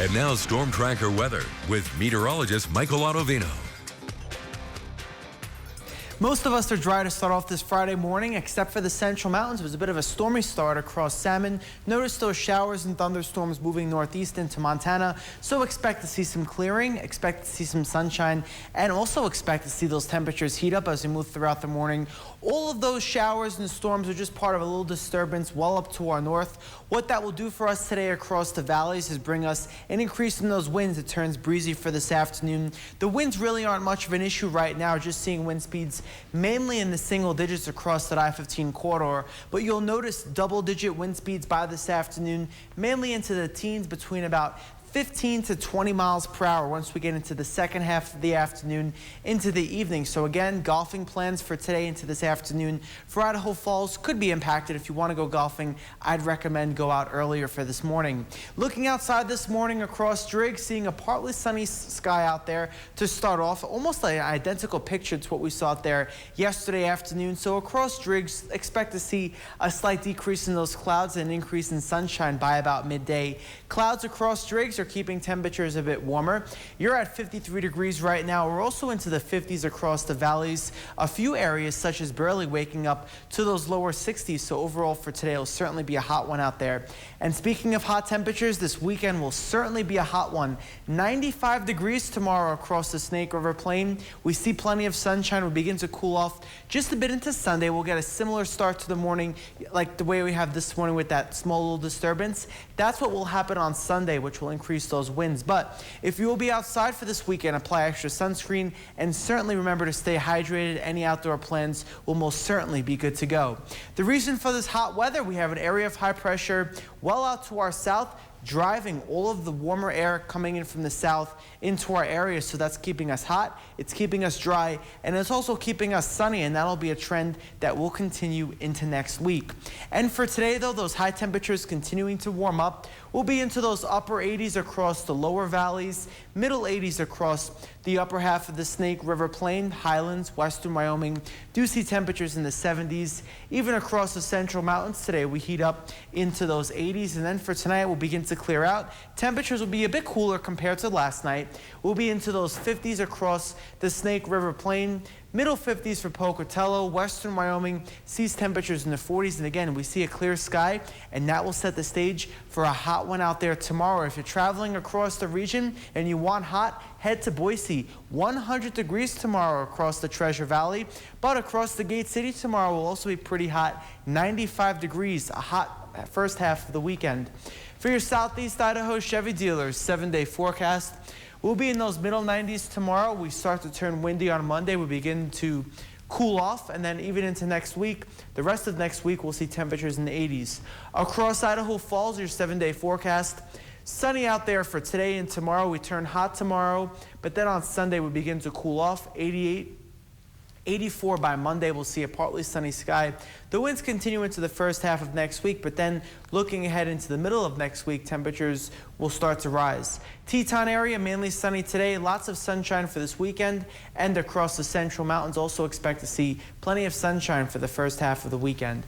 And now Storm Tracker weather with meteorologist Michael Autovino. Most of us are dry to start off this Friday morning, except for the Central Mountains. It was a bit of a stormy start across Salmon. Notice those showers and thunderstorms moving northeast into Montana. So expect to see some clearing, expect to see some sunshine, and also expect to see those temperatures heat up as we move throughout the morning. All of those showers and storms are just part of a little disturbance well up to our north. What that will do for us today across the valleys is bring us an increase in those winds. It turns breezy for this afternoon. The winds really aren't much of an issue right now, just seeing wind speeds mainly in the single digits across that I-15 corridor. But you'll notice double-digit wind speeds by this afternoon, mainly into the teens between about 15 to 20 miles per hour once we get into the second half of the afternoon into the evening. So again, golfing plans for today into this afternoon for Idaho Falls could be impacted. If you want to go golfing, I'd recommend go out earlier for this morning. Looking outside this morning across Driggs, seeing a partly sunny sky out there to start off, almost like an identical picture to what we saw out there yesterday afternoon. So across Driggs, expect to see a slight decrease in those clouds and an increase in sunshine by about midday. Clouds across Driggs are keeping temperatures a bit warmer. You're at 53 degrees right now. We're also into the 50s across the valleys. A few areas such as Burley waking up to those lower 60s. So overall for today, it'll certainly be a hot one out there. And speaking of hot temperatures, this weekend will certainly be a hot one. 95 degrees tomorrow across the Snake River Plain. We see plenty of sunshine. We'll begin to cool off just a bit into Sunday. We'll get a similar start to the morning like the way we have this morning with that small little disturbance. That's what will happen on Sunday, which will increase those winds. But if you will be outside for this weekend, apply extra sunscreen and certainly remember to stay hydrated. Any outdoor plans will most certainly be good to go. The reason for this hot weather, we have an area of high pressure well out to our south, driving all of the warmer air coming in from the south into our area. So that's keeping us hot, it's keeping us dry, and it's also keeping us sunny, and that'll be a trend that will continue into next week. And for today though, those high temperatures continuing to warm up. We'll be into those upper 80s across the lower valleys, middle 80s across the upper half of the Snake River Plain, Highlands, western Wyoming. Do see temperatures in the 70s. Even across the Central Mountains today, we heat up into those 80s. And then for tonight, we'll begin to clear out. Temperatures will be a bit cooler compared to last night. We'll be into those 50s across the Snake River Plain. Middle 50s for Pocatello, western Wyoming sees temperatures in the 40s. And again, we see a clear sky, and that will set the stage for a hot one out there tomorrow. If you're traveling across the region and you want hot, head to Boise. 100 degrees tomorrow across the Treasure Valley, but across the Gate City tomorrow will also be pretty hot. 95 degrees, a hot first half of the weekend. For your Southeast Idaho Chevy dealers, 7-day forecast. We'll be in those middle 90s tomorrow. We start to turn windy on Monday. We begin to cool off, and then even into next week, the rest of next week, we'll see temperatures in the 80s. Across Idaho Falls, your 7-day forecast. Sunny out there for today and tomorrow. We turn hot tomorrow, but then on Sunday, we begin to cool off. 88, 84 by Monday. We'll see a partly sunny sky. The winds continue into the first half of next week, but then looking ahead into the middle of next week, temperatures will start to rise. Teton area, mainly sunny today. Lots of sunshine for this weekend, and across the Central Mountains also expect to see plenty of sunshine for the first half of the weekend.